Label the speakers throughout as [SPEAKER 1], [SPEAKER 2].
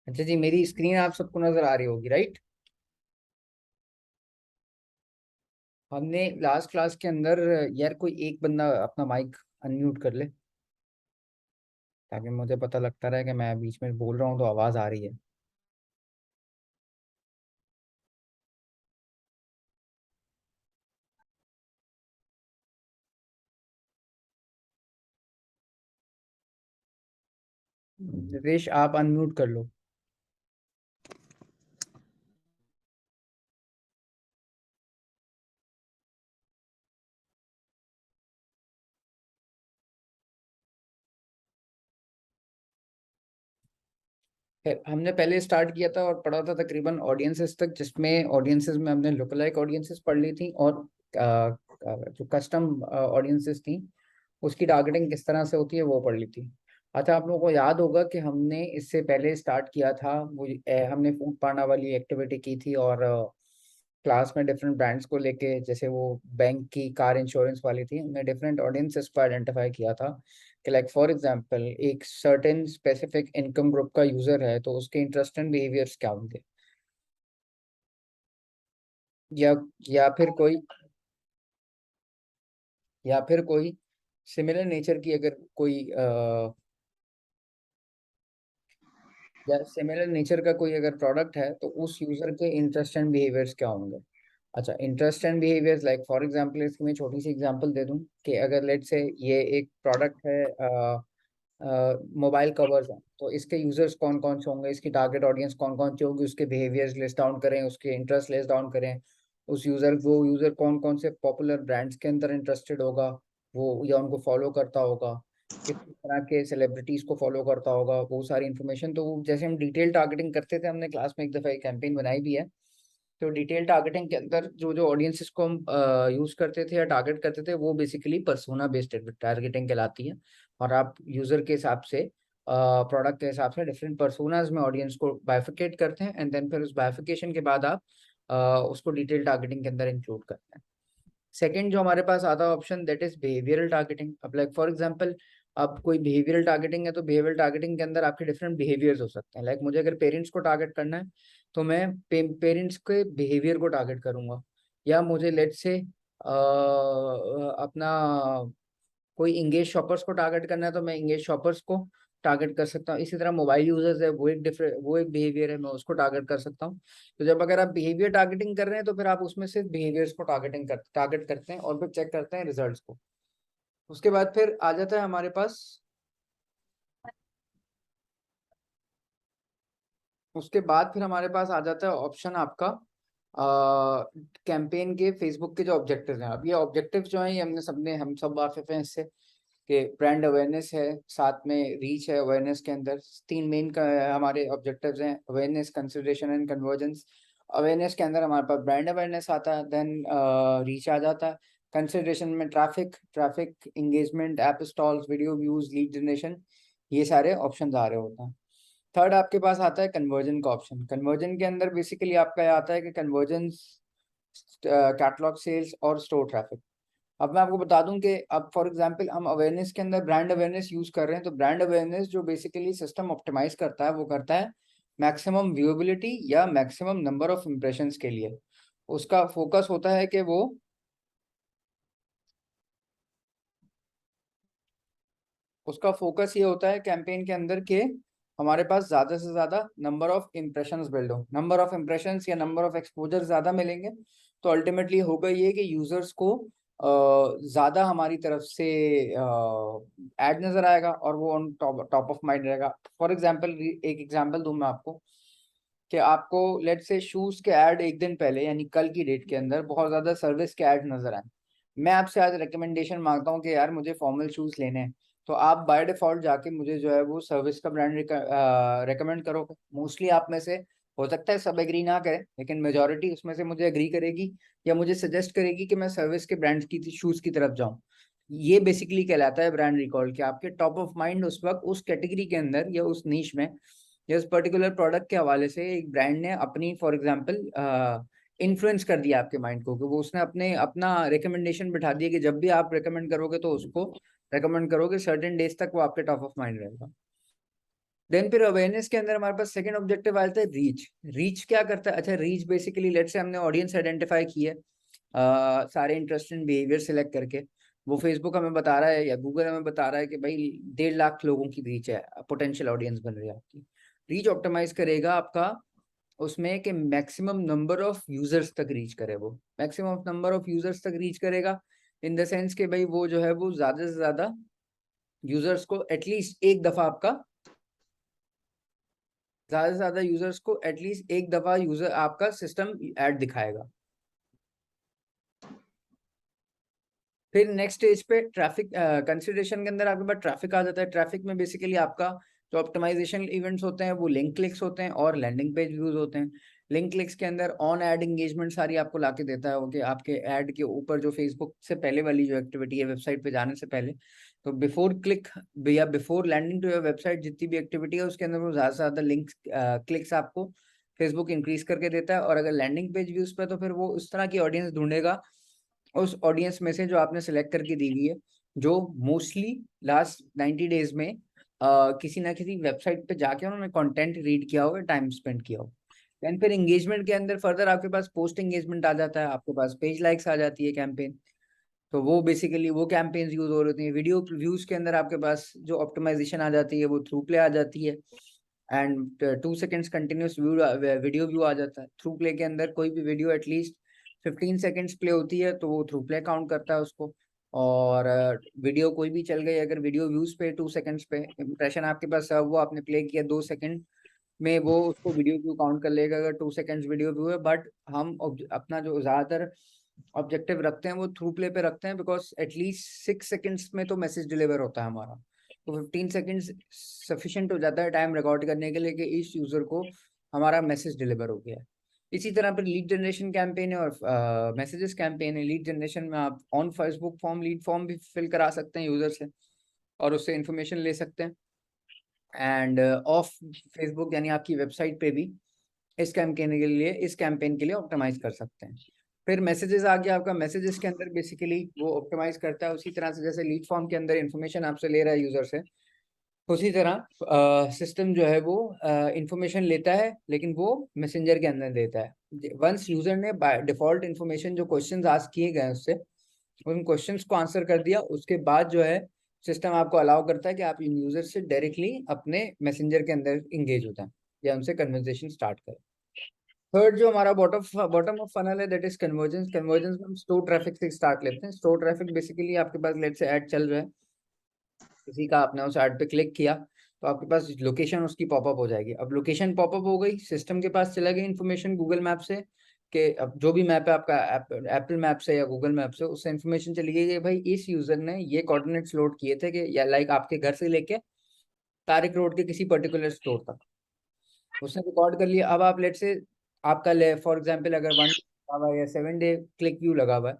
[SPEAKER 1] अच्छा जी, मेरी स्क्रीन आप सबको नजर आ रही होगी, राइट? हमने लास्ट क्लास के अंदर, यार कोई एक बंदा अपना माइक अनम्यूट कर ले, ताकि मुझे पता लगता रहे कि मैं बीच में बोल रहा हूँ तो आवाज आ रही है। रितेश, आप अनम्यूट कर लो। फिर हमने पहले स्टार्ट किया था और पढ़ा था तकरीबन ऑडियंसेस तक, जिसमें ऑडियंसेस में हमने लुकलाइक ऑडियंसेस पढ़ ली थी, और जो कस्टम ऑडियंसेस थी उसकी टारगेटिंग किस तरह से होती है वो पढ़ ली थी। अच्छा, आप लोगों को याद होगा कि हमने इससे पहले स्टार्ट किया था वो, हमने फूड पांडा वाली एक्टिविटी की थी, और क्लास में डिफरेंट ब्रांड्स को लेके, जैसे वो बैंक की कार इंश्योरेंस वाली थी, हमने डिफरेंट ऑडियंसेस को आइडेंटिफाई किया था कि लाइक फॉर एग्जांपल एक सर्टेन स्पेसिफिक इनकम ग्रुप का यूजर है तो उसके इंटरेस्ट एंड बिहेवियर्स क्या होंगे। या या फिर कोई या फिर कोई सिमिलर नेचर की अगर कोई या सिमिलर नेचर का कोई अगर प्रोडक्ट है तो उस यूजर के इंटरेस्ट एंड बिहेवियर्स क्या होंगे। अच्छा, interest and behaviours like for example, इसकी मैं छोटी सी एग्जांपल दे दूं कि अगर लेट से ये एक प्रोडक्ट है, मोबाइल कवर्स हैं, तो इसके यूजर्स कौन कौन से होंगे, इसकी टारगेट ऑडियंस कौन कौन सी होगी, उसके बिहेवियर्स लिस्ट डाउन करें, उसके इंटरेस्ट लिस्ट डाउन करें। वो यूजर कौन कौन से पॉपुलर ब्रांड्स के अंदर इंटरेस्टेड होगा, वो या उनको फॉलो करता होगा, किस तरह के सेलिब्रिटीज को फॉलो करता होगा, वो सारी इन्फॉर्मेशन। तो जैसे हम डिटेल टारगेटिंग करते थे, हमने क्लास में एक दफा एक कैंपेन बनाई भी है। तो डिटेल टारगेटिंग के अंदर जो जो ऑडियंसेस को हम यूज करते थे या टारगेट करते थे, वो बेसिकली पर्सोना बेस्ड टारगेटिंग कहलाती है। और आप यूजर के हिसाब से, प्रोडक्ट के हिसाब से डिफरेंट पर्सोनाज में ऑडियंस को बाइफिकेट करते हैं, एंड देन फिर उस बाइफिकेशन के बाद आप उसको डिटेल टारगेटिंग के अंदर इंक्लूड करते हैं। सेकंड जो हमारे पास आता है option, that is behavioural targeting. अब लाइक फॉर एग्जांपल, अब कोई बिहेवियरल टारगेटिंग है तो बिहेवियरल टारगेटिंग के अंदर आपके डिफरेंट बिहेवियर्स हो सकते हैं। लाइक मुझे अगर पेरेंट्स को टारगेट करना है तो मैं पेरेंट्स के बिहेवियर को टारगेट करूंगा। या मुझे लेट से अपना कोई इंगेज शॉपर्स को टारगेट करना है तो मैं इंगेज शॉपर्स को टारगेट कर सकता हूँ। इसी तरह मोबाइल यूजर्स है, वो एक बिहेवियर है, मैं उसको टारगेट कर सकता हूँ। तो जब अगर आप बिहेवियर टारगेटिंग कर रहे हैं तो फिर आप उसमें सिर्फ बिहेवियर्स को टारगेट करते हैं और फिर चेक करते हैं रिजल्ट्स को। उसके बाद फिर आ जाता है हमारे पास उसके बाद फिर हमारे पास आ जाता है ऑप्शन आपका कैंपेन के फेसबुक के जो ऑब्जेक्टिव्स हैं। अब ये ऑब्जेक्टिव्स जो हैं, ये हम सब वाकिफ हैं इससे कि ब्रांड अवेयरनेस है, साथ में रीच है। अवेयरनेस के अंदर तीन मेन का हमारे ऑब्जेक्टिव्स हैं: awareness, consideration and convergence. Awareness के अंदर हमारे पास ब्रांड अवेयरनेस आता है, देन रीच आ जाता है। कंसिडरेशन में traffic traffic engagement, app installs, video views, lead generation, ये सारे ऑप्शंस आ रहे होते हैं। थर्ड आपके पास आता है कन्वर्जन का ऑप्शन। कन्वर्जन के अंदर बेसिकली आपका ये आता है कि कन्वर्जन, कैटलॉग सेल्स और स्टोर ट्रैफिक। अब मैं आपको बता दूं कि अब फॉर एग्जांपल हम अवेयरनेस के अंदर ब्रांड अवेयरनेस यूज कर रहे हैं, तो ब्रांड अवेयरनेस जो बेसिकली सिस्टम ऑप्टिमाइज करता है वो करता है मैक्सिमम व्यूएबिलिटी या मैक्सिमम नंबर ऑफ इम्प्रेशंस के लिए। उसका फोकस होता है कि वो उसका फोकस ये होता है कैंपेन के अंदर के हमारे पास ज्यादा से ज्यादा नंबर ऑफ इम्प्रेशंस बिल्ड हो। नंबर ऑफ इम्प्रेशंस या नंबर ऑफ एक्सपोजर ज्यादा मिलेंगे तो अल्टीमेटली होगा ये कि यूजर्स को ज्यादा हमारी तरफ से ऐड नजर आएगा और वो on top top of mind रहेगा। फॉर एग्जांपल, एक एग्जांपल दूं मैं आपको कि आपको लेट से शूज के ऐड एक दिन पहले यानी कल की डेट के अंदर बहुत ज्यादा सर्विस के ऐड नजर आए। मैं आपसे आज रिकमेंडेशन मांगता हूँ कि यार मुझे फॉर्मल शूज लेने हैं, तो आप बाय डिफॉल्ट जाके मुझे जो है वो सर्विस का ब्रांड रिकमेंड करोगे। मोस्टली आप में से हो सकता है सब एग्री ना करें, लेकिन मेजोरिटी उसमें से मुझे एग्री करेगी या मुझे सजेस्ट करेगी कि मैं सर्विस के ब्रांड की शूज की तरफ जाऊं। ये बेसिकली कहलाता है ब्रांड रिकॉल, कि आपके टॉप ऑफ माइंड उस वक्त उस कैटेगरी के अंदर या उस नीश में या उस पर्टिकुलर प्रोडक्ट के हवाले से एक ब्रांड ने अपनी फॉर एग्जांपल इन्फ्लुएंस कर दिया आपके माइंड को, कि वो उसने अपने अपना रिकमेंडेशन बिठा दिया कि जब भी आप रिकमेंड करोगे तो उसको रिकमेंड करोगे, सर्टेन डेज तक वो आपके टॉप ऑफ माइंड रहेगा। देन फिर अवेयरनेस के अंदर हमारे पास सेकंड ऑब्जेक्टिव आ जाता है रीच। रीच क्या करता है? अच्छा, रीच बेसिकली लेट से हमने ऑडियंस आइडेंटिफाई की है, सारे इंटरेस्ट एंड बिहेवियर सिलेक्ट करके, वो फेसबुक हमें बता रहा है या गूगल हमें बता रहा है कि भाई 1.5 लाख लोगों की रीच है, पोटेंशियल ऑडियंस बन रही है आपकी। रीच ऑप्टिमाइज करेगा आपका उसमें कि मैक्सिमम नंबर ऑफ यूजर्स तक रीच करे, वो मैक्सिमम नंबर ऑफ यूजर्स तक रीच करेगा इन द सेंस कि भाई वो जो है वो ज्यादा से ज्यादा यूजर्स को एटलीस्ट एक दफा आपका, ज्यादा से ज्यादा यूजर्स को एटलीस्ट एक दफा यूजर आपका सिस्टम ऐड दिखाएगा। फिर नेक्स्ट स्टेज पे ट्रैफिक कंसिडरेशन के अंदर आपके पास ट्रैफिक आ जाता है। ट्रैफिक में बेसिकली आपका जो ऑप्टिमाइजेशन इवेंट्स होते हैं वो लिंक क्लिक्स होते हैं और लैंडिंग पेज व्यूज होते हैं। लिंक क्लिक्स के अंदर ऑन एड एंगेजमेंट सारी आपको लाके देता है कि आपके ऐड के ऊपर जो फेसबुक से पहले वाली जो एक्टिविटी है वेबसाइट पे जाने से पहले, तो बिफोर क्लिक या before landing to your website जितनी भी एक्टिविटी है उसके अंदर वो ज्यादा से ज्यादा लिंक क्लिक्स आपको फेसबुक इंक्रीज करके देता है। और अगर लैंडिंग पेज व्यूज पे तो फिर वो उस तरह की ऑडियंस ढूंढेगा उस ऑडियंस में से जो आपने सेलेक्ट करके दी हुई है, जो मोस्टली लास्ट 90 डेज में किसी ना किसी वेबसाइट पे जाके उन्होंने कंटेंट रीड किया हो, टाइम स्पेंड किया हो। देन फिर एंगेजमेंट के अंदर फर्दर आपके पास पोस्ट एंगेजमेंट आ जाता है, आपके पास पेज लाइक्स आ जाती है कैंपेन, तो वो बेसिकली वो कैंपेन्स यूज हो रही होती है। वीडियो व्यूज के अंदर आपके पास जो ऑप्टिमाइजेशन आ जाती है वो थ्रू प्ले आ जाती है, and 2 seconds continuous view video view आ जाता है। थ्रू प्ले के अंदर कोई भी वीडियो एटलीस्ट 15 सेकेंड्स प्ले होती है तो वो थ्रू प्ले काउंट करता है उसको। और वीडियो कोई भी चल गई, अगर वीडियो व्यूज पे 2 सेकेंड्स पे इंप्रेशन आपके पास वो आपने प्ले किया 2 सेकेंड में, वो उसको वीडियो व्यू काउंट कर लेगा अगर 2 सेकेंड्स वीडियो व्यू है। बट हम अपना जो ज्यादातर ऑब्जेक्टिव रखते हैं वो थ्रू प्ले पे रखते हैं, बिकॉज एटलीस्ट 6 सेकेंड्स में तो मैसेज डिलीवर होता है हमारा, तो 15 सेकेंड्स सफिशिएंट हो जाता है टाइम रिकॉर्ड करने के लिए कि इस यूजर को हमारा मैसेज डिलीवर हो गया है। इसी तरह पर लीड जनरेशन कैंपेन है और मैसेजेस कैंपेन है। लीड जनरेशन में आप on Facebook form lead form भी फिल करा सकते हैं यूजर से और उससे इन्फॉर्मेशन ले सकते हैं, एंड ऑफ फेसबुक यानी आपकी वेबसाइट पे भी इस कैंपेन के लिए ऑप्टिमाइज कर सकते हैं। फिर मैसेजेस आ गया आपका। मैसेजेस के अंदर बेसिकली वो ऑप्टिमाइज करता है उसी तरह से जैसे लीड फॉर्म के अंदर इन्फॉर्मेशन आपसे ले रहा है यूजर से, उसी तरह सिस्टम जो है वो इंफॉर्मेशन लेता है, लेकिन वो मैसेंजर के अंदर देता है। वंस यूजर ने बाय डिफॉल्ट इन्फॉर्मेशन जो क्वेश्चंस आस्क किए गए उससे उन क्वेश्चंस को आंसर कर दिया, उसके बाद जो है सिस्टम आपको अलाउ करता है कि आप इन यूजर से डायरेक्टली अपने मैसेंजर के अंदर इंगेज हो जाएं या उनसे कन्वर्सेशन स्टार्ट करें। थर्ड जो हमारा बॉटम ऑफ फनल है दैट इज कन्वर्जेंस। कन्वर्जेंस में हम स्टोर ट्रैफिक से स्टार्ट लेते हैं। स्टोर ट्रैफिक बेसिकली आपके पास लेट से ऐड चल रहा है, किसी का आपने उस ऐड पे क्लिक किया तो आपके पास लोकेशन उसकी पॉपअप हो जाएगी। अब लोकेशन पॉपअप हो गई, सिस्टम के पास चला गई इन्फॉर्मेशन गूगल मैप से कि अब जो भी मैप है आपका एप्पल मैप से या गूगल मैप से, उससे इन्फॉर्मेशन चली गई कि भाई इस यूजर ने ये कोऑर्डिनेट्स लोड किए थे कि या लाइक आपके घर से लेके तारिक रोड के किसी पर्टिकुलर स्टोर तक, उसने रिकॉर्ड कर लिया। अब आप लेट से आपका ले फॉर एग्जांपल अगर 1 लगा हुआ है या 7 डे क्लिक व्यू लगा हुआ है,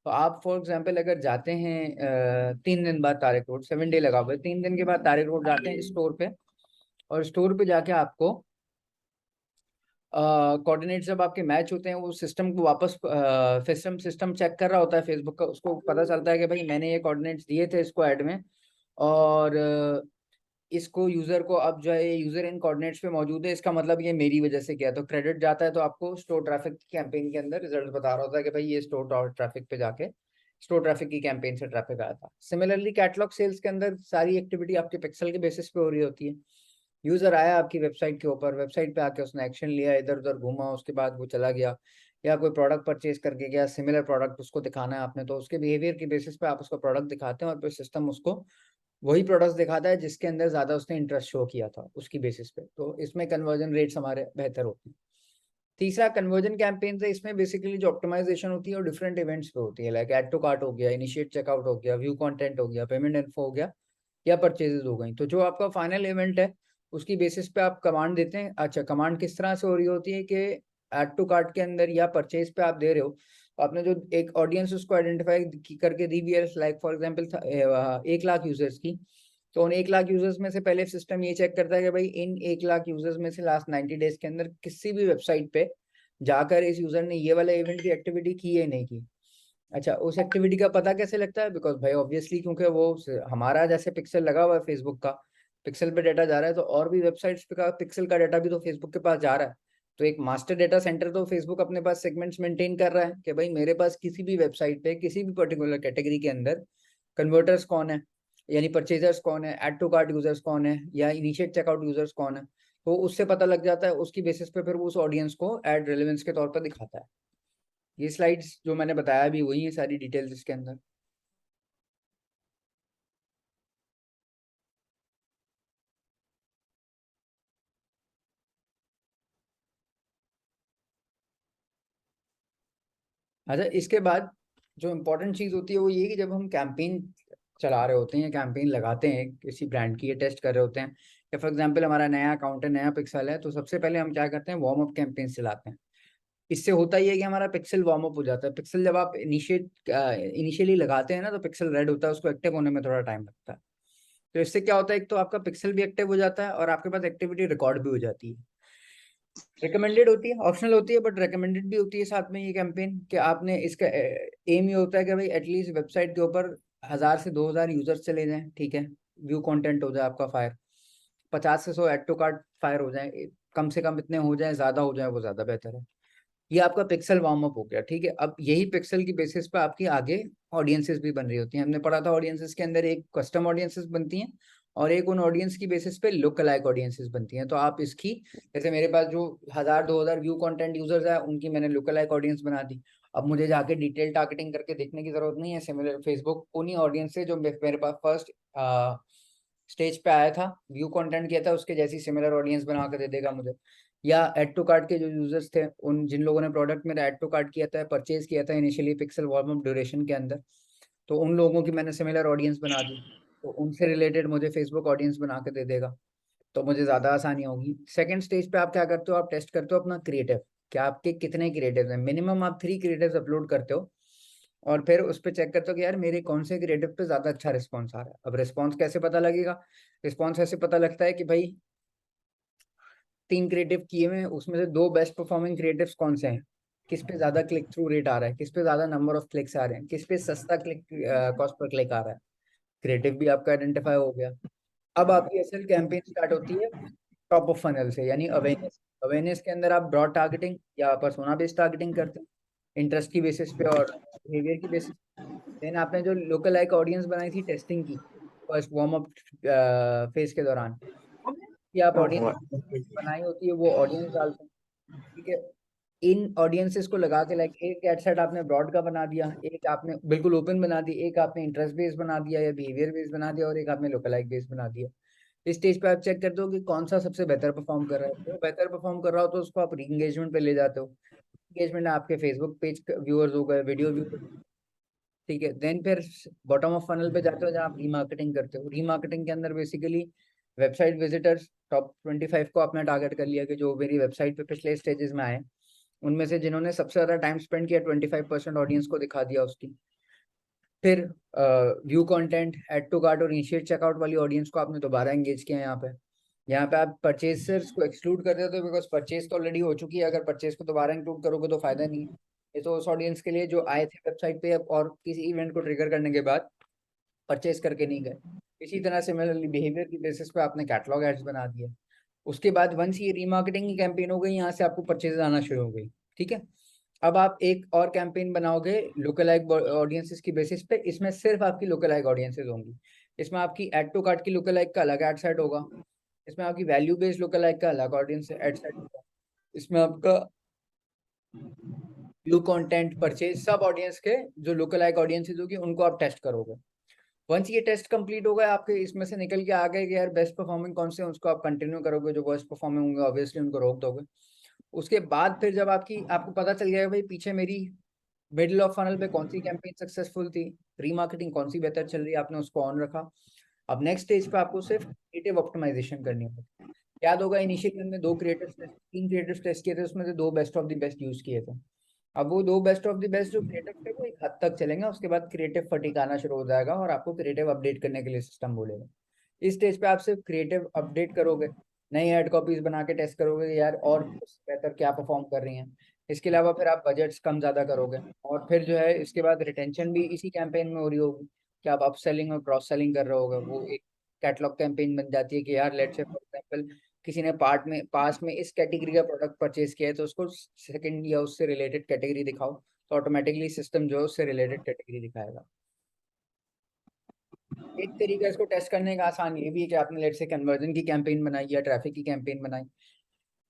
[SPEAKER 1] तो आप फॉर एग्जांपल अगर जाते हैं 3 दिन बाद तारिक रोड, 7 डे लगा हुआ है, 3 दिन के बाद तारिक रोड जाते हैं स्टोर पे, और स्टोर पे जाके आपको कोऑर्डिनेट जब आपके मैच होते हैं वो सिस्टम को वापस सिस्टम चेक कर रहा होता है फेसबुक का, उसको पता चलता है कि भाई मैंने ये कोऑर्डिनेट्स दिए थे इसको ऐड में, और इसको यूजर को अब जो है ये यूजर इन कोऑर्डिनेट्स पे मौजूद है, इसका मतलब ये मेरी वजह से किया, तो क्रेडिट जाता है। तो आपको स्टोर ट्रैफिक कैंपेन के अंदर रिजल्ट बता रहा होता है कि भाई ये स्टोर ट्रैफिक पे जाके स्टोर ट्रैफिक की कैंपेन से ट्रैफिक आया था। सिमिलरली कैटलॉग सेल्स के अंदर सारी एक्टिविटी आपके पिक्सल के बेसिस पे हो रही होती है। यूजर आया आपकी वेबसाइट के ऊपर, वेबसाइट पे आके उसने एक्शन लिया, इधर उधर घूमा, उसके बाद वो चला गया या कोई प्रोडक्ट परचेज करके गया, सिमिलर प्रोडक्ट उसको दिखाना है आपने, तो उसके बिहेवियर के बेसिस पे आप उसको प्रोडक्ट दिखाते हैं और फिर सिस्टम उसको वही प्रोडक्ट्स दिखाता है जिसके अंदर ज्यादा उसने इंटरेस्ट शो किया था उसकी बेसिस पे, तो इसमें कन्वर्जन रेट्स हमारे बेहतर होते हैं। तीसरा कन्वर्जन कैंपेन है, इसमें बेसिकली जो ऑप्टिमाइजेशन होती है वो डिफरेंट इवेंट्स पे होती है, लाइक ऐड टू कार्ट हो गया, इनिशिएट चेकआउट हो गया, व्यू कंटेंट हो गया, पेमेंट इन्फो हो गया, या परचेजेस हो गई। तो जो आपका फाइनल इवेंट है उसकी बेसिस पे आप कमांड देते हैं। अच्छा, कमांड किस तरह से हो रही होती है कि ऐड टू कार्ट के अंदर या परचेज पे आप दे रहे हो, तो आपने जो एक ऑडियंस उसको आइडेंटिफाई करके दी भी है, like for example 1 lakh users की, तो उन 1 लाख यूजर्स में से पहले सिस्टम ये चेक करता है कि भाई इन 1 लाख यूजर्स में से लास्ट 90 डेज के अंदर किसी भी वेबसाइट पे जाकर इस यूजर ने ये वाला इवेंट की एक्टिविटी की है नहीं की। अच्छा, उस एक्टिविटी का पता कैसे लगता है? बिकॉज भाई ऑब्वियसली क्योंकि वो हमारा जैसे पिक्सल लगा हुआ है फेसबुक का, पिक्सल पे डाटा जा रहा है, तो और भी वेबसाइट्स पे का पिक्सल का डाटा भी तो फेसबुक के पास जा रहा है। तो एक मास्टर डेटा सेंटर तो फेसबुक अपने पास सेगमेंट्स मेंटेन कर रहा है कि भाई मेरे पास किसी भी वेबसाइट पे किसी भी पर्टिकुलर कैटेगरी के अंदर कन्वर्टर्स कौन है, यानी परचेजर्स कौन है, ऐड टू कार्ट यूजर्स कौन है, या इनिशिएट चेकआउट यूजर्स कौन है। तो उससे पता लग जाता है, उसकी बेसिस पे फिर वो उस ऑडियंस को एड रेलेवेंस के तौर पर दिखाता है। ये स्लाइड्स जो मैंने बताया भी वही है, सारी डिटेल्स इसके अंदर। अच्छा, इसके बाद जो इम्पोर्टेंट चीज़ होती है वो ये कि जब हम कैंपेन चला रहे होते हैं या कैंपेन लगाते हैं किसी ब्रांड की, ये टेस्ट कर रहे होते हैं, या फॉर एग्जांपल हमारा नया अकाउंट है, नया पिक्सल है, तो सबसे पहले हम क्या करते हैं, वार्म अप कैंपेन चलाते हैं। इससे होता ही है कि हमारा पिक्सल वार्म अप हो जाता है। पिक्सल जब आप इनिशियली लगाते हैं ना, तो पिक्सल रेड होता है, उसको एक्टिव होने में थोड़ा टाइम लगता है। तो इससे क्या होता है, एक तो आपका पिक्सल भी एक्टिव हो जाता है और आपके पास एक्टिविटी रिकॉर्ड भी हो जाती है। रिकमेंडेड होती है, ऑप्शनल होती है, बट रिकमेंडेड भी होती है साथ में ये कैंपेन, कि आपने इसका एम ये होता है कि भाई एटलीस्ट वेबसाइट के ऊपर 1000 से 2000 यूजर्स चले जाएं, ठीक है, व्यू कंटेंट हो जाए आपका फायर, 50 से 100 एड टू कार्ट फायर हो जाए, कम से कम इतने हो जाए, ज्यादा हो जाए वो ज्यादा बेहतर है। ये आपका पिक्सल वार्म अप हो गया, ठीक है। अब यही पिक्सल की बेसिस पे आपकी आगे ऑडियंसेस भी बन रही होती हैं। हमने पढ़ा था ऑडियंसेस के अंदर एक कस्टम ऑडियंसेस बनती हैं और एक उन ऑडियंस की बेसिस पे लुक अलाइक ऑडियंसेस बनती हैं। तो आप इसकी, जैसे मेरे पास जो 1000 2000 व्यू कंटेंट यूजर्स है, उनकी मैंने लुक अलाइक ऑडियंस बना दी। अब मुझे जाके डिटेल टारगेटिंग करके देखने की जरूरत नहीं है, सिमिलर फेसबुक उन्हीं ऑडियंस से जो मेरे पास फर्स्ट स्टेज पे आया था, व्यू कंटेंट किया था, उसके जैसी सिमिलर ऑडियंस बना कर दे देगा मुझे। या ऐड टू कार्ट के जो यूजर्स थे, उन जिन लोगों ने प्रोडक्ट मेरा ऐड टू कार्ट किया था, परचेज किया था initially pixel warm up duration के अंदर, तो उन लोगों की मैंने सिमिलर ऑडियंस बना दी, तो उनसे रिलेटेड मुझे फेसबुक ऑडियंस बना के दे देगा। तो मुझे ज़्यादा आसानी होगी। सेकंड स्टेज पे आप क्या करते हो, आप टेस्ट करते हो अपना क्रिएटिव, क्या आपके कितने क्रिएटिव हैं। मिनिमम आप 3 क्रिएटिव अपलोड करते हो और फिर उस पर चेक करते हो कि यार मेरे कौन से क्रिएटिव पे ज़्यादा अच्छा रिस्पॉन्स आ रहा है। अब रिस्पॉन्स कैसे पता लगेगा, रिस्पॉन्स ऐसे पता लगता है कि भाई 3 क्रिएटिव किए हुए हैं, उसमें से 2 बेस्ट परफॉर्मिंग क्रिएटिव्स कौन से हैं, किस पे ज्यादा क्लिक थ्रू रेट आ रहा है, किस पे ज्यादा नंबर ऑफ क्लिक्स आ रहे हैं, किस पे सस्ता क्लिक कॉस्ट पर क्लिक आ रहा है। क्रिएटिव भी आपका आइडेंटिफाई हो गया। अब आपकी असल कैंपेन स्टार्ट होती है टॉप ऑफ फनल से, यानी अवेयरनेस। अवेयरनेस के अंदर आप ब्रॉड टारगेटिंग या पर्सोना बेस्ड टारगेटिंग करते हैं, इंटरेस्ट की बेसिस पे और बिहेवियर की बेसिस। देन आपने जो लोकल लाइक ऑडियंस बनाई थी टेस्टिंग की, फर्स्ट वार्म अप फेज के दौरान, कि आप ऑडियंस बनाई होती है वो ऑडियंस डालते हैं, ठीक है। इन ऑडियंसेस को लगा के, लाइक एक एड सेट आपने ब्रॉड का बना दिया, एक आपने बिल्कुल ओपन बना दी, एक आपने इंटरेस्ट बेस्ड बना दिया या बिहेवियर बेस्ड बना दिया, और एक आपने लोकलाइक बेस्ड बना दिया। इस स्टेज पे आप चेक करते हो कि कौन सा सबसे बेहतर परफॉर्म कर रहा है। तो बेहतर परफॉर्म कर रहा हो तो उसको आप री एंगेजमेंट पे ले जाते हो। एंगेजमेंट आपके फेसबुक पेज व्यूअर्स हो गए, वीडियो व्यूअर्स, ठीक है। देन फिर बॉटम ऑफ फनल पे जाते हो जहाँ आप रीमार्केटिंग करते हो। रीमार्केटिंग के अंदर बेसिकली वेबसाइट विजिटर्स टॉप 25 को आपने टारगेट कर लिया कि जो मेरी वेबसाइट पे पिछले स्टेजेस में आए, उनमें से जिन्होंने सबसे ज्यादा टाइम स्पेंड किया 25% ऑडियंस को दिखा दिया उसकी। फिर view content, add to cart और इनिशिएट चेकआउट वाली ऑडियंस को आपने दोबारा एंगेज किया यहाँ पे। यहाँ पे आप परचेजर्स को एक्सक्लूड कर देते हो बिकॉज परचेज तो ऑलरेडी हो चुकी है। अगर परचेज को दोबारा इंक्लूड करोगे तो फायदा नहीं है। ये तो उस ऑडियंस के लिए जो आए थे वेबसाइट पे और किसी इवेंट को ट्रिगर करने के बाद परचेज करके नहीं गए। इसी तरह सिमिलरली बिहेवियर की बेसिस पे आपने कैटलॉग एड्स बना दिए। उसके बाद वंस ये रीमार्केटिंग की कैंपेन हो गई, यहाँ से आपको परचेज आना शुरू हो गई, ठीक है। अब आप एक और कैंपेन बनाओगे लोकलाइक ऑडियंसेस की बेसिस पे, इसमें सिर्फ आपकी लोकलाइक ऑडियंसेस होंगी। इसमें आपकी एड टू कार्ट की लोकलाइक का अलग एड सेट होगा, इसमें आपकी वैल्यू बेस्ड लोकलाइक का अलग ऑडियंस एड सेट होगा, इसमें आपका व्यू कंटेंट परचेज सब ऑडियंस के जो लोकलाइक ऑडियंसेस होगी उनको आप टेस्ट करोगे। वंस ये टेस्ट कंप्लीट हो गया आपके, इसमें से निकल के आ गए कि यार बेस्ट परफॉर्मिंग कौन से हैं, उसको आप कंटिन्यू करोगे, जो वर्स्ट परफॉर्मिंग होंगे ऑब्वियसली उनको रोक दोगे। उसके बाद फिर जब आपको पता चल गया भाई पीछे मेरी मिडिल ऑफ फनल पे कौन सी कैंपेन सक्सेसफुल थी, रीमार्केटिंग कौन सी बेहतर चल रही है, आपने उसको ऑन रखा। अब नेक्स्ट स्टेज पे आपको सिर्फ क्रिएटिव ऑप्टिमाइजेशन करनी है। याद होगा इनिशियली हमने 3 क्रिएटिव टेस्ट किए थे, उसमें से 2 best of the best use किए थे। अब वो 2 बेस्ट ऑफ द बेस्ट जो क्रिएटिव थे वो एक हद तक चलेंगे, उसके बाद क्रिएटिव फटीग आना शुरू हो जाएगा और आपको क्रिएटिव अपडेट करने के लिए सिस्टम बोलेगा। इस स्टेज पे आप सिर्फ क्रिएटिव अपडेट करोगे, नई ऐड कॉपीज बना के टेस्ट करोगे यार और बेहतर क्या परफॉर्म कर रही हैं। इसके अलावा फिर आप बजट्स कम ज्यादा करोगे, और फिर जो है इसके बाद रिटेंशन भी इसी कैंपेन में हो रही होगी कि आप अपसेलिंग और क्रॉस सेलिंग कर रहे होगे। वो एक कैटलॉग कैंपेन बन जाती है कि यार लेट्स से फॉर एग्जांपल किसी ने पास में इस कैटेगरी का प्रोडक्ट परचेज किया है, तो उसको सेकंड या उससे रिलेटेड कैटेगरी दिखाओ, तो ऑटोमेटिकली सिस्टम जो है उससे रिलेटेड कैटेगरी दिखाएगा। एक तरीका इसको टेस्ट करने का आसान ये भी है कि आपने लेट्स से कन्वर्जन की कैंपेन बनाई या ट्रैफिक की कैंपेन बनाई,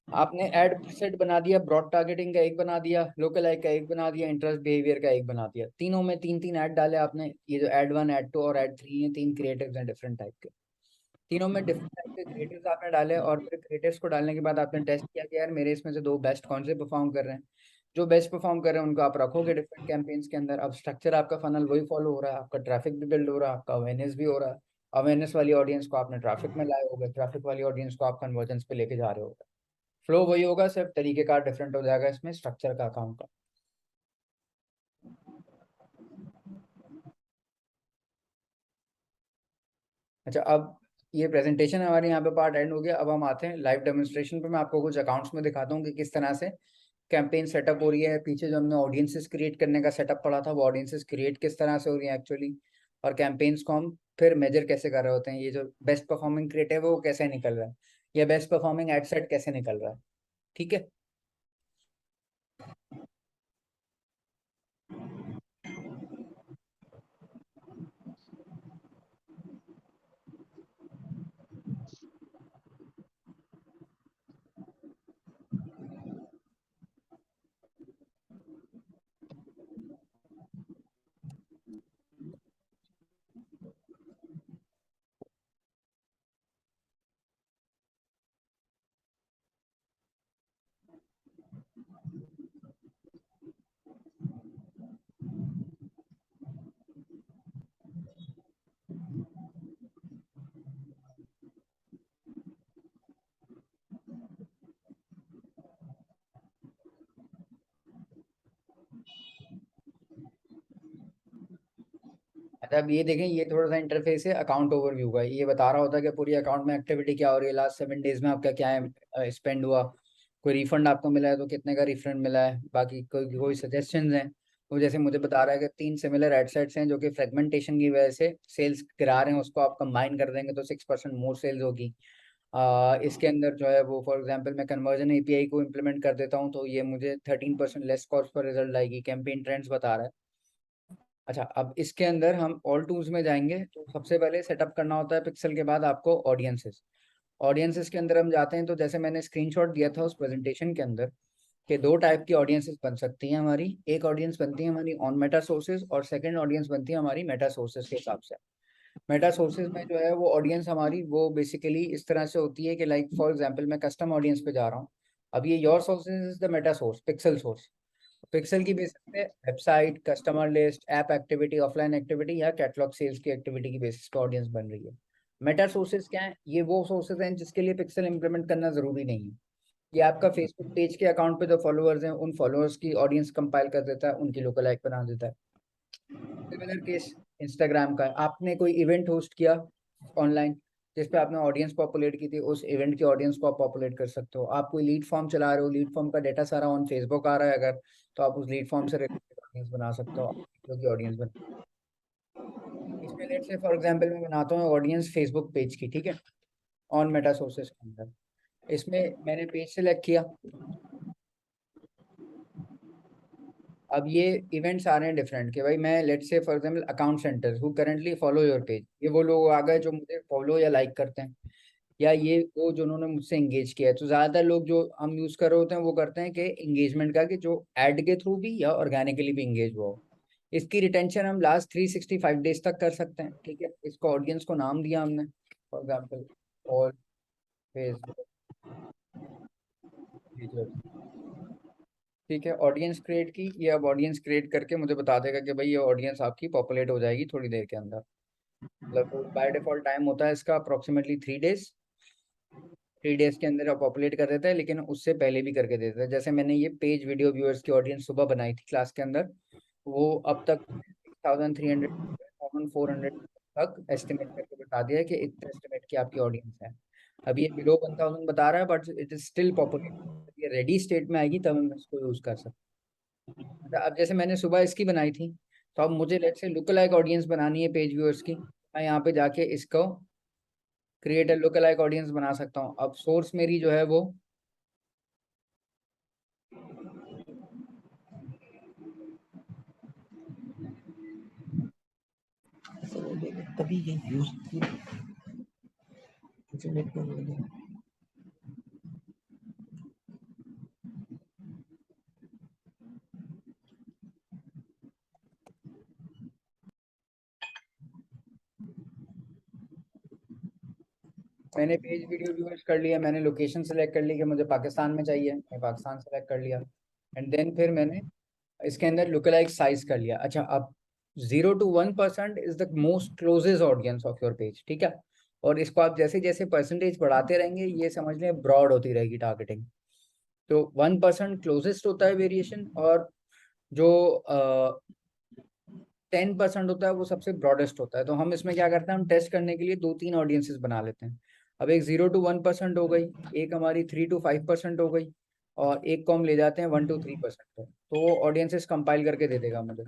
[SPEAKER 1] आपने एड सेट बना दिया, ब्रॉड टारगेटिंग का एक बना दिया, लोकल आई का एक बना दिया, इंटरेस्ट बिहेवियर का एक बना दिया, तीनों में तीन तीन ऐड डाले आपने। ये जो ऐड 1, ऐड 2 और ऐड 3 है, तीन क्रिएटिव्स हैं डिफरेंट टाइप के, तीनों में डिफरेंट टाइप के क्रिएटिव्स आपने डाले, और फिर क्रिएटिव्स को डालने के बाद आपने टेस्ट किया कि यार मेरे इसमें से दो बेस्ट कौन से परफॉर्म कर रहे हैं। जो बेस्ट परफॉर्म कर रहे हैं उनको आप रखोगे डिफरेंट कैंपेन्स के अंदर। अब स्ट्रक्चर आपका फनल वही फॉलो हो रहा है, आपका ट्रैफिक भी बिल्ड हो रहा है, आपका अवेयरनेस भी हो रहा है। अवेयरनेस वाली ऑडियंस को आपने ट्रैफिक में लाए होगे, ट्रैफिक वाली ऑडियंस को आप कन्वर्जेंस पे लेके जा रहे होगे। फ्लो वही होगा, सिर्फ तरीकेकार डिफरेंट हो जाएगा इसमें स्ट्रक्चर का अकाउंट का। अच्छा, अब ये प्रेजेंटेशन हमारे यहाँ पे पार्ट एंड हो गया। अब हम आते हैं लाइव डेमोन्स्ट्रेशन पे। मैं आपको कुछ अकाउंट्स में दिखाता हूँ कि किस तरह से कैंपेन सेटअप हो रही है। पीछे जो हमने ऑडियंसेस क्रिएट करने का सेटअप पढ़ा था, वो ऑडियंसेस क्रिएट किस तरह से हो रही है एक्चुअली, और कैंपेन्स को हम फिर मेजर कैसे कर रहे होते हैं। ये जो बेस्ट परफॉर्मिंग क्रिएटिव है वो कैसे निकल रहा है, या बेस्ट परफॉर्मिंग एड सेट कैसे निकल रहा है। ठीक है। अच्छा, अब ये देखें, ये थोड़ा सा इंटरफेस है अकाउंट ओवरव्यू का। ये बता रहा होता है कि पूरी अकाउंट में एक्टिविटी क्या हो रही है, लास्ट 7 डेज में आपका क्या है स्पेंड हुआ, कोई रिफंड आपको मिला है तो कितने का रिफंड मिला है, बाकी कोई कोई सजेशंस हैं। वो जैसे मुझे बता रहा है कि 3 सिमिलर एडसेट्स हैं जो कि फ्रेगमेंटेशन की वजह से सेल्स गिरा रहे हैं, उसको आप कंबाइन कर देंगे तो 6% मोर सेल्स होगी। इसके अंदर जो है वो फॉर एग्जांपल मैं कन्वर्जन एपीआई को इम्प्लीमेंट कर देता हूँ तो ये मुझे 13% लेस कॉस्ट पर रिजल्ट आएगी, कैंपेन ट्रेंड्स बता रहा है। अच्छा, अब इसके अंदर हम ऑल टूल्स में जाएंगे तो सबसे पहले सेटअप करना होता है पिक्सल के बाद आपको ऑडियंसेस। ऑडियंसेस के अंदर हम जाते हैं तो जैसे मैंने स्क्रीनशॉट दिया था उस प्रेजेंटेशन के अंदर कि दो टाइप की ऑडियंसेस बन सकती हैं हमारी। एक ऑडियंस बनती है हमारी ऑन मेटा सोर्सेज, और सेकंड ऑडियंस बनती है हमारी मेटा सोर्सेज के हिसाब से। मेटा सोर्सेज में जो है वो ऑडियंस हमारी वो बेसिकली इस तरह से होती है कि लाइक फॉर एग्जांपल मैं कस्टम ऑडियंस पे जा रहा हूँ। अब ये your sources is the Meta source, pixel source. Pixel की बेसिस पे website, customer list, app activity, offline activity या कैटलॉग सेल्स की एक्टिविटी की बेसिस पे ऑडियंस बन रही है। मेटा सोर्सेज क्या है? ये वो सोर्सेज हैं जिसके लिए पिक्सल इंप्लीमेंट करना जरूरी नहीं है। ये आपका फेसबुक पेज के अकाउंट पे जो फॉलोअर्स हैं उन फॉलोअर्स की ऑडियंस कंपाइल कर देता है, उनकी लोकल लाइक बना देता है। सिमिलर केस इंस्टाग्राम का है। आपने कोई इवेंट होस्ट किया ऑनलाइन जिस पे आपने ऑडियंस पॉपुलेट की थी, उस इवेंट की ऑडियंस को आप पॉपुलेट कर सकते हो। आप कोई लीड फॉर्म चला रहे हो, लीड फॉर्म का डेटा सारा ऑन फेसबुक आ रहा है अगर, तो आप उस लीड फॉर्म से रिलेटेड ऑडियंस बना सकते हो, जो की ऑडियंस बना। इसमें लेट से फॉर एग्जांपल मैं बनाता हूँ ऑडियंस फेसबुक पेज की, ठीक है, ऑन मेटा सोर्सेज के अंदर। इसमें मैंने पेज सेलेक्ट किया। अब ये इवेंट्स आ रहे हैं डिफरेंट कि भाई मैं लेट से for example account centres who currently follow your page, ये वो लोग आ गए जो मुझे फॉलो या लाइक करते हैं, या ये वो जो उन्होंने मुझसे एंगेज किया है। तो ज्यादातर लोग जो हम यूज कर रहे होते हैं वो करते हैं कि एंगेजमेंट का, कि जो एड के थ्रू भी या ऑर्गेनिकली भी एंगेज हुआ हो। इसकी रिटेंशन हम लास्ट 365 डेज तक कर सकते हैं, ठीक है। इसको ऑडियंस को नाम दिया हमने, फॉर एग्जाम्पल और फेसबुक, ठीक है, ऑडियंस क्रिएट की। ये अब ऑडियंस क्रिएट करके मुझे बता देगा कि भाई ये ऑडियंस आपकी पॉपुलेट हो जाएगी थोड़ी देर के अंदर। मतलब बाय डिफॉल्ट टाइम होता है इसका अप्रोक्सीमेटली 3 डेज। 3 डेज के अंदर पॉपुलेट कर देता है, लेकिन उससे पहले भी करके देता है। जैसे मैंने ये पेज वीडियो व्यूअर्स की ऑडियंस सुबह बनाई थी क्लास के अंदर, वो अब तक 6,300 1,400 तक एस्टिमेट करके बता दिया है कि इतना एस्टिमेट की आपकी ऑडियंस है। अब ये बिलो 1,000 बता रहा है but it is still populate. ये रेडी स्टेट में आएगी तब हम इसको यूज कर सकते हैं। अब जैसे मैंने सुबह इसकी बनाई थी, तो अब मुझे लेट से लुक लाइक ऑडियंस बनानी है पेज व्यूअर्स की। मैं यहाँ पे जाके इसको create a look alike audience बना सकता हूँ। अब सोर्स मेरी जो है वो
[SPEAKER 2] तभी ये व्यूज जनरेट कर रहे हैं।
[SPEAKER 1] मैंने पेज वीडियो व्यूअर्स कर लिया, मैंने लोकेशन सेलेक्ट कर ली कि मुझे पाकिस्तान में चाहिए, मैं पाकिस्तान सेलेक्ट कर लिया। एंड देन फिर मैंने इसके अंदर लुक अलाइक साइज कर लिया। अच्छा, अब 0 to 1% is the most closest audience of your page, ठीक है। और इसको आप जैसे जैसे परसेंटेज बढ़ाते रहेंगे, ये समझ लें ब्रॉड होती रहेगी टारगेटिंग। तो 1% क्लोजेस्ट होता है वेरिएशन, और जो 10% होता है वो सबसे ब्रॉडेस्ट होता है। तो हम इसमें क्या करते हैं, हम टेस्ट करने के लिए 2-3 ऑडियंसेस बना लेते हैं। अब एक 0 to 1% हो गई, एक हमारी 3 to 5% हो गई, और एक को हम ले जाते हैं 1 to 3% पे। तो वो ऑडियंसेस कंपाइल करके दे देगा मुझे।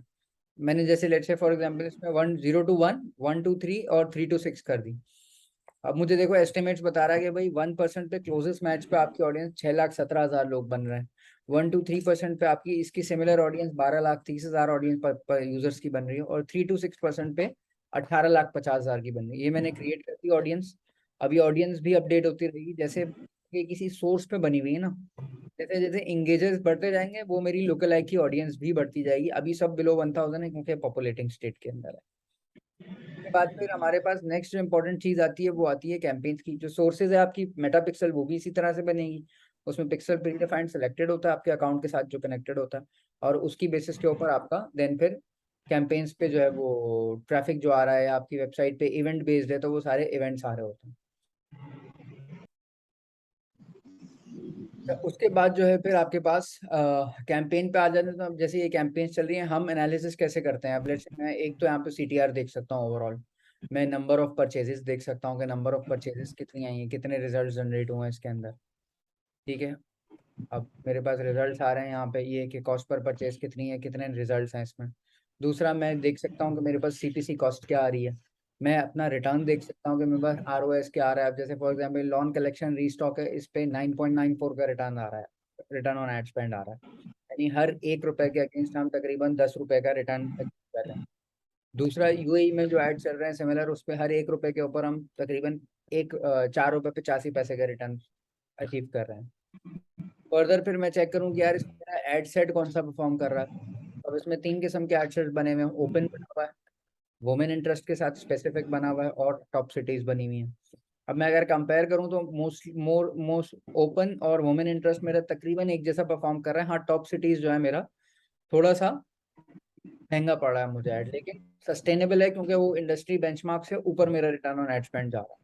[SPEAKER 1] मैंने जैसे लेट्स से फॉर एग्जांपल इसमें 0 to 1, 1 to 3 और 3 to 6 कर दी। अब मुझे देखो एस्टिमेट्स बता रहा है कि भाई 1% पे क्लोजेस्ट मैच पे आपकी ऑडियंस 6,17,000 लोग बन रहे हैं। 1 to 3% पे आपकी इसकी सिमिलर ऑडियंस 12,30,000 ऑडियंस पर यूजर्स की बन रही है, और 3 to 6% पे 18,50,000 की बन रही है। ये मैंने क्रिएट कर दी ऑडियंस। अभी ऑडियंस भी अपडेट होती रहेगी, जैसे ये किसी सोर्स पे बनी हुई है ना, जैसे जैसे इंगेजर्स बढ़ते जाएंगे वो मेरी लोकल आई की ऑडियंस भी बढ़ती जाएगी। अभी सब बिलो 1,000 है क्योंकि पॉपुलेटिंग स्टेट के अंदर है। उसके बाद फिर हमारे पास नेक्स्ट जो इंपॉर्टेंट चीज आती है वो आती है कैंपेन्स की। जो सोर्सेज है आपकी मेटा पिक्सल, वो भी इसी तरह से बनेगी। उसमें पिक्सल प्री डिफाइंड सेलेक्टेड होता है आपके अकाउंट के साथ जो कनेक्टेड होता है, और उसकी बेसिस के ऊपर आपका देन फिर कैंपेन्स पे जो है वो ट्रैफिक जो आ रहा है आपकी वेबसाइट पे इवेंट बेस्ड है, तो वो सारे इवेंट्स आ रहे होते हैं। तो उसके बाद जो है फिर आपके पास कैंपेन पे आ जाते हैं। तो अब जैसे ये कैंपेन चल रही है, हम एनालिसिस कैसे करते हैं। अब लेट्स से मैं एक तो यहाँ पे सीटीआर देख सकता हूँ ओवरऑल, मैं नंबर ऑफ परचेजेस देख सकता हूँ कि नंबर ऑफ परचेजेस कितनी आई हैं, कितने रिजल्ट जनरेट हुए हैं इसके अंदर, ठीक है। अब मेरे पास रिजल्ट्स आ रहे हैं यहाँ पे, ये कि कॉस्ट पर परचेज कितनी है, कितने रिजल्ट्स हैं इसमें। दूसरा मैं देख सकता हूँ कि मेरे पास सीपीसी कॉस्ट क्या आ रही है। मैं अपना रिटर्न देख सकता हूँ कि मेरे पास आरओएस क्या आ रहा है। अब जैसे for example lawn collection restock है, इस पे 9.94 का रिटर्न आ रहा है, रिटर्न ऑन एड स्पेंड आ रहा है। यानी हर 1 रुपए के अगेंस्ट हम तकरीबन 10 रुपए का रिटर्न अचीव कर रहे हैं। दूसरा यूएई में जो ऐड चल रहे हैं सिमिलर, उस पे हर 1 रुपए के ऊपर हम तकरीबन 4 रुपए 85 पैसे का रिटर्न अचीव कर रहे हैं। फर्दर फिर मैं चेक करूँ कि यार इसमें मेरा एड सेट कौन सा परफॉर्म कर रहा है। अब इसमें 3 किस्म के एड सेट्स बने हुए हैं, ओपन बना हुआ है, वुमेन इंटरेस्ट के साथ स्पेसिफिक बना हुआ है, और टॉप सिटीज बनी हुई हैं। अब मैं अगर कंपेयर करूं तो मोस्ट ओपन और वुमेन इंटरेस्ट मेरा तकरीबन एक जैसा परफॉर्म कर रहा है। हाँ, टॉप सिटीज जो है मेरा थोड़ा सा महंगा पड़ रहा है मुझे ऐड, लेकिन सस्टेनेबल है क्योंकि वो इंडस्ट्री बेंचमार्क से ऊपर मेरा रिटर्न ऑन एड स्पेंड जा रहा है।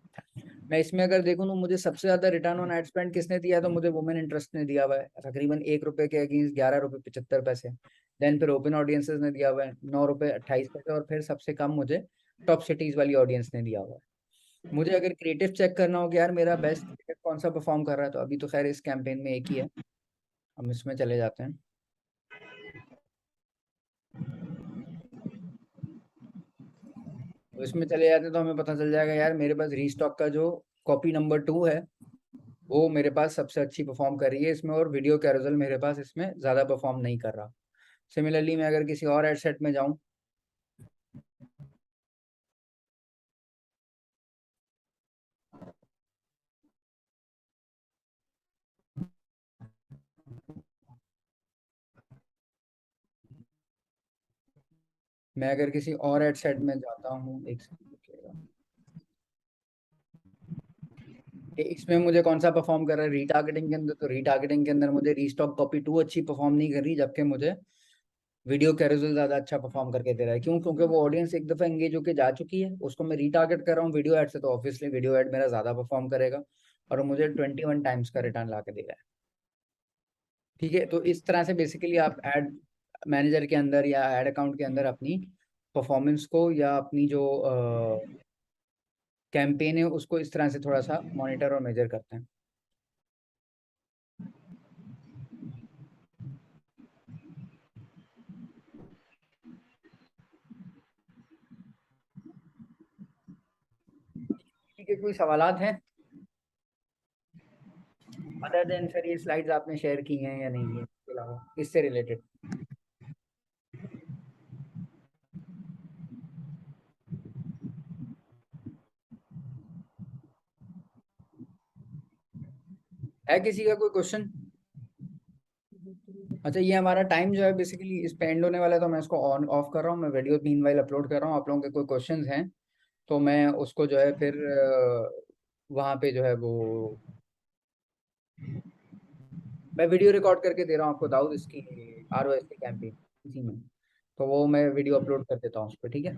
[SPEAKER 1] मैं इसमें अगर देखूं तो मुझे सबसे ज्यादा रिटर्न ऑन एड स्पेंड किसने दिया, तो मुझे वुमेन इंटरेस्ट ने दिया हुआ है तकरीबन 1 रुपए के अगेंस्ट 11 रुपए 75 पैसे। देन फिर ओपन ऑडियंसेस ने दिया हुआ है 9 रुपए 28 पैसे, और फिर सबसे कम मुझे टॉप सिटीज वाली ऑडियंस ने दिया हुआ है। मुझे अगर क्रिएटिव चेक करना हो कि यार मेरा बेस्ट क्रिएटिव कौन सा परफॉर्म कर रहा है, तो अभी तो खैर इस कैंपेन में एक ही है, हम इसमें चले जाते हैं। तो इसमें चले जाते हैं तो हमें पता चल जाएगा यार मेरे पास रीस्टॉक का जो कॉपी नंबर 2 है वो मेरे पास सबसे अच्छी परफॉर्म कर रही है इसमें, और वीडियो कैरोसल मेरे पास इसमें ज़्यादा परफॉर्म नहीं कर रहा। सिमिलरली मैं अगर किसी और एड सेट में जाऊं, मैं अगर किसी और एड सेट में जाता हूँ, एक सेकंड रुकिएगा। इसमें मुझे कौन सा परफॉर्म कर रहा है रीटारगेटिंग के अंदर, तो रीटारगेटिंग के अंदर मुझे रीस्टॉक कॉपी 2 अच्छी परफॉर्म नहीं कर रही, जबकि मुझे वीडियो कैरोसल ज्यादा अच्छा परफॉर्म करके दे रहा है। क्यों? क्योंकि वो ऑडियंस एक दफा एंगेज होकर जा चुकी है, उसको मैं रीटारगेट कर रहा हूँ वीडियो एड से, तो ऑब्वियसली वीडियो एड मेरा ज्यादा परफॉर्म करेगा, और वो मुझे 21 टाइम्स का रिटर्न ला के दे रहा है। ठीक है, तो इस तरह से बेसिकली आप एड मैनेजर के अंदर या एड अकाउंट के अंदर अपनी परफॉर्मेंस को या अपनी जो कैंपेन है उसको इस तरह से थोड़ा सा मॉनिटर और मेजर करते हैं। आपके कोई सवालात हैं अदर देन सर ये स्लाइड्स आपने शेयर की हैं या नहीं है, इसके अलावा इससे रिलेटेड? है किसी का कोई क्वेश्चन? अच्छा, ये हमारा टाइम जो है बेसिकली इस पे एंड होने वाला है, तो मैं इसको ऑन ऑफ कर रहा हूँ, मैं वीडियो मीनवाइल अपलोड कर रहा हूँ। आप लोगों के कोई क्वेश्चंस हैं तो मैं उसको जो है फिर वहाँ पे जो है वो मैं वीडियो रिकॉर्ड करके दे रहा हूँ आपको दाऊद, इसकी ROS की कैंपेन इसी में, तो वो मैं वीडियो अपलोड कर देता हूँ उस पर, ठीक है?